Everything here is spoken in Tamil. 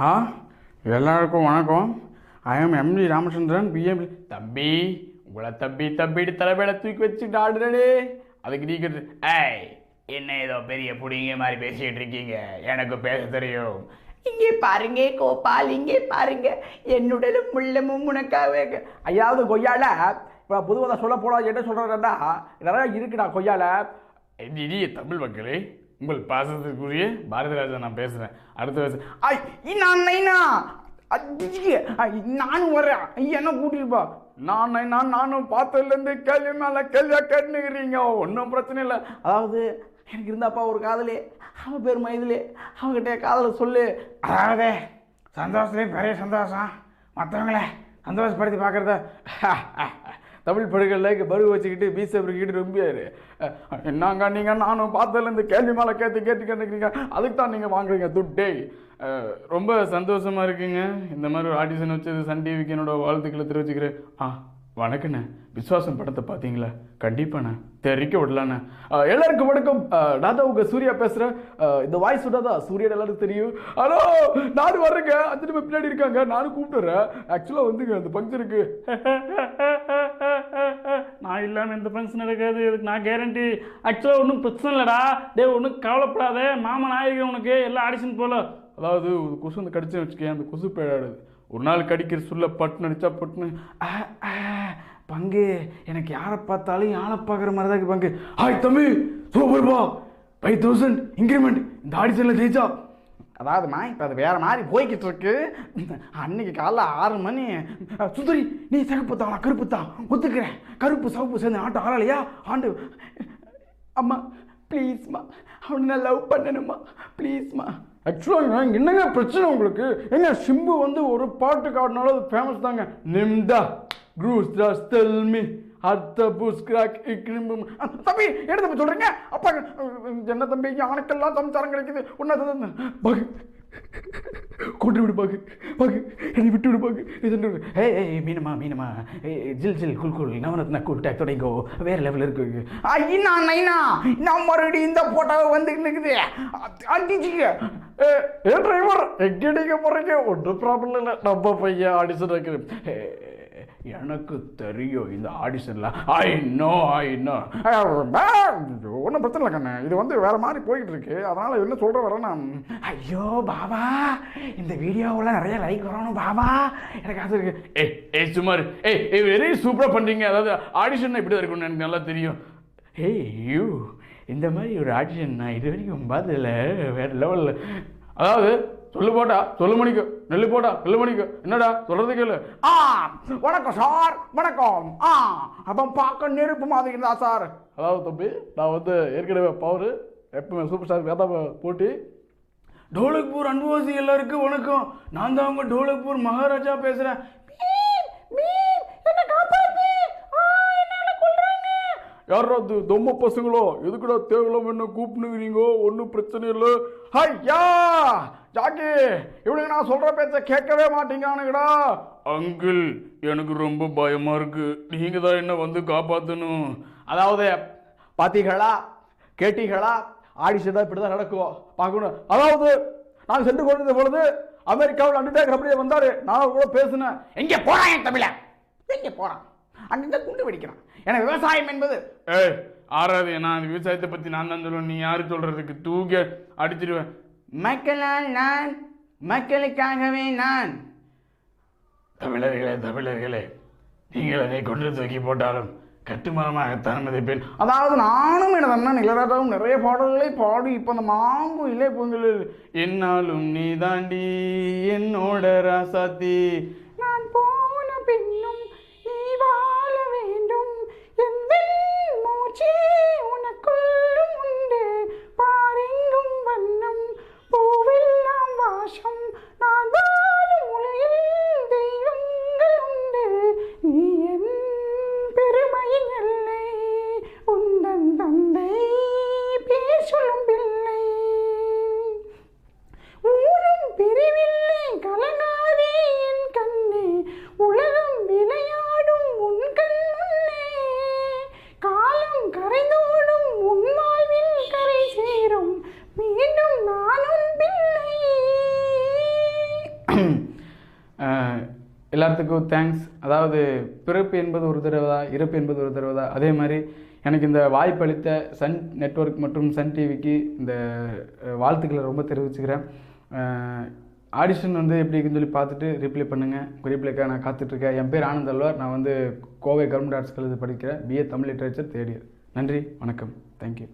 ஆ எல்லாருக்கும் வணக்கம். I am MD Ramachandran BM. தம்பி உங்களை தம்பி தம்பிட்டு தலைமையில தூக்கி வச்சுட்டு ஆடுறே. அதுக்கு நீங்க ஏய் என்ன ஏதோ பெரிய புடிங்க மாதிரி பேசிக்கிட்டு இருக்கீங்க, எனக்கு பேச தெரியும். இங்கே பாருங்க கோபால், இங்கே பாருங்க என்னுடலும் முள்ளமும் உனக்காக. ஐயாவது கொய்யால இப்போ பொதுவாக சொல்ல போலாம் என்ன சொல்கிறேன்டா நிறையா இருக்குடா கொய்யால. இனிய தமிழ் மக்களே, உங்கள் பாசத்துக்குரிய பாரதிராஜன் நான் பேசுகிறேன். அடுத்த பேச நானும் வரேன், என்ன கூட்டிருப்பா. நானும் பார்த்ததுலேருந்து கேள்வி மேலே கேள்வியாக கேட்டுக்கிறீங்க, ஒன்றும் பிரச்சனை இல்லை. அதாவது எனக்கு இருந்தாப்பா ஒரு காதலே, அவன் பேர் மைதிலே, அவன்கிட்ட காதலை சொல்லு. அதாவது சந்தோஷத்துலேயே பெரிய சந்தோஷம், மற்றவங்களே சந்தோஷப்படுத்தி பார்க்குறத. தமிழ் படுகளில் பருவ வச்சுக்கிட்டு பீசை பிடிக்கிட்டு ரொம்பியாரு. என்னங்க நீங்கள் நானும் பார்த்ததுலேருந்து கேள்வி மேலே கேட்டுக்கிறீங்க, அதுக்கு தான் நீங்கள் வாங்குறீங்க துட்டே. ரொம்ப சந்தோஷமாக இருக்குங்க. இந்த மாதிரி ஒரு ஆடிஷன் வச்சது சன் டிவிக்கு என்னோட வாழ்த்துக்களை தெரிவிச்சுக்கிறேன். வணக்கண்ணே, விஸ்வாசம் படத்தை பார்த்தீங்களா? கண்டிப்பாண்ணே, தெரிவிக்க விடலாண்ணே. எல்லாருக்கும் வணக்கம். தாதாவுக்கு சூர்யா பேசுகிறேன். இந்த வாய்ஸ் விடாதா சூர்யா எல்லாருக்கும் தெரியும். ஹலோ, நானும் வர்றேங்க, 5 நிமிஷம் பின்னாடி இருக்காங்க, நானும் கூப்பிட்டுறேன். ஆக்சுவலாக வந்துங்க அந்த ஃபங்க்ஷனுக்கு நான் இல்லைன்னு இந்த ஃபங்க்ஷன் நடக்காது, இதுக்கு நான் கேரண்டி. ஆக்சுவலாக ஒன்றும் பிரச்சனை இல்லைடா, டே ஒன்றும் கவலைப்படாத, மாமன் ஆயிருக்கேன் உனக்கு, எல்லா ஆடிஷன் போல. அதாவது கொசு வந்து கடிச்சுன்னு வச்சுக்கேன், அந்த கொசு பேடாடுது. ஒரு நாள் கடிக்கிற சொல்ல பட்டுன்னு அடித்தா பட்டுன்னு பங்கு. எனக்கு யாரை பார்த்தாலும் யாரை பார்க்குற மாதிரி தான் பங்கு. ஹாய் தம்பி, சூப்பர்பா, 5000 இன்க்ரிமெண்ட் இந்த ஆடிஷனில் ஜெயிச்சா. அதாவதுமா இப்போ அது வேறு மாதிரி போய்கிட்டு இருக்கு. அன்னைக்கு காலைல 6 மணி. சுந்தரி, நீ சிகப்பு தான் கருப்பு தான் ஒத்துக்கிறேன். கருப்பு சவப்பு சேர்ந்து ஆட்டம் ஆடலையா? ஆண்டு அம்மா ப்ளீஸ்மா, அவனை நான் லவ் பண்ணணுமா ப்ளீஸ்மா. ஆக்சுவலாக என்னங்க பிரச்சனை உங்களுக்கு? எங்க சிம்பு வந்து ஒரு பாட்டு காட்டினாலும் அது ஃபேமஸ் தாங்க. நிம்தா க்ரூஸ் தாஸ் தெல்மி அர்த்த புஸ்கிராக் இக்ரிம்பு. தம்பி என்ன தம்பி சொல்கிறீங்க? அப்பா என்ன தம்பி, யானைக்கெல்லாம் சம்சாரம் கிடைக்குது உன்ன பகு கொண்டு விடு பாக்கு பாக்கு, என்னை விட்டு விடு பாக்கு. ஏய் மீனமா ஜில் ஜில் குல் குல் நவரத்ன கூல் டேக் தொடங்கோ, வேறு லெவலில் இருக்கு. ஐயா நைனா நான் மறுபடியும் இந்த போட்டோவை வந்துக்கிட்டு இருக்குது. அடிச்சுக்க ஏ டிரைவர், எங்கடிக்க போகிறீங்க? ஒன்றும் ப்ராப்ளம் இல்லை, நம்ம பையன் ஆடிஷன் வைக்கிறேன். எனக்கு தெரியும் இந்த ஆடிஷனில். ஐ நோ ஒன்றும் பிரச்சனை இல்லை கண்ணே, இது வந்து வேறு மாதிரி போய்கிட்டு இருக்கு, அதனால் என்ன சொல்கிற வரேன் நான். ஐயோ பாபா, இந்த வீடியோவில் நிறைய லைக் வரணும் பாபா, எனக்கு அது இருக்கு. சுமார் வெரி சூப்பராக பண்ணுறீங்க. அதாவது ஆடிஷன் இப்படி தான் இருக்கும்னு எனக்கு நல்லா தெரியும். யூ இந்த மாதிரி ஒரு ஆடிஷன் நான் இது வரைக்கும் பார்த்ததில்ல, வேறு லெவலில். அதாவது சொல்லு போட்டா சொல்லு மணிக்கு, நெல்லு போட்டா நெல்லு மணிக்கு, என்னடா சொல்றது கேளு. வணக்கம் சார், வணக்கம். அப்போ பார்க்க நெருப்பு மாதிரி இருந்தா சார். அதாவது தம்பி, நான் வந்து ஏற்கனவே பவர் எப்பவுமே சூப்பர் ஸ்டார் வேதா போட்டி டோலக்பூர் அன்புவாசி எல்லாருக்கும் வணக்கம். நான் தான் அவங்க டோலக்பூர் மகாராஜா பேசுகிறேன். யாராவது தொம்ம பசங்களோ எதுக்குடா தேவலாம் என்ன கூப்பிடுங்கிறீங்கோ? ஒன்றும் பிரச்சனை இல்லை. ஐயா ஜாக்கி, இவனுக்கு நான் சொல்கிற பேச்ச கேட்கவே மாட்டேங்கிறானுங்கடா. அங்கிள், எனக்கு ரொம்ப பயமாக இருக்கு, நீங்கள் தான் என்ன வந்து காப்பாற்றணும். அதாவது பார்த்தீங்களா கேட்டீங்களா, ஆடிஷன் தான் இப்படி தான் நடக்கும் பார்க்கணும். அதாவது நான் சென்று கொண்டிருந்த பொழுது அமெரிக்காவில் அண்டர்டேக்கர் அப்படியே வந்தார், நான் கூட பேசினேன். எங்கே போகிறான் என் தமிழ, எங்கே போகிறான்? அங்கே குண்டு வெடிக்கிறான். ஏன்னா விவசாயம் என்பது ஆறாது. நான் விவசாயத்தை பற்றி நான் தான் சொல்லுவேன், நீ யாரு சொல்கிறதுக்கு? தூக்க அடிச்சிடுவேன். மக்களால் நான், மக்களுக்காகவே நான். தமிழர்களே, நீங்கள் அதை கொண்டு தூக்கி போட்டாலும் கட்டுமானமாகத்தான் மதிப்பேன். அதாவது நானும் எனது அண்ணன் இளையராஜாவும் நிறைய பாடல்களை பாடி இப்போ அந்த மாம்பு இலை பூந்தலில் என்னாலும் நீ தாண்டி என்னோட ராசாத்தி, நான் போன பின்னும் நீ வாழ வேண்டும், எந்த மூச்சே உனக்குள்ளும் உண்டு, பாரெங்கும் வண்ணம் பூவெல்லாம் வாசம், நான் வாழும் உலகில் தெய்வங்கள் உண்டு, நீ என் பெருமையின் எல்லை, உந்தன் தந்தை பேர் சொல்லும் பிள்ளை, ஊரும் பிரிவில்லை கலங்காதே என் கண் எல்லாத்துக்கும் தேங்க்ஸ். அதாவது பிறப்பு என்பது ஒரு தடவை தான், இறப்பு என்பது ஒரு தடவை தான். அதே மாதிரி எனக்கு இந்த வாய்ப்பளித்த சன் நெட்வொர்க் மற்றும் சன் டிவிக்கு இந்த வாழ்த்துக்களை ரொம்ப தெரிவிச்சுக்கிறேன். ஆடிஷன் வந்து எப்படி இருக்குன்னு சொல்லி பார்த்துட்டு ரிப்ளை பண்ணுங்கள். உங்கள் ரிப்ளைக்காக நான் காத்துட்ருக்கேன். என் பேர் ஆனந்த் அல்வார். நான் வந்து கோவை கவர்மெண்ட் ஆர்ட்ஸ் காலேஜ் படிக்கிறேன். BA Tamil literature third year. நன்றி, வணக்கம், தேங்க்யூ.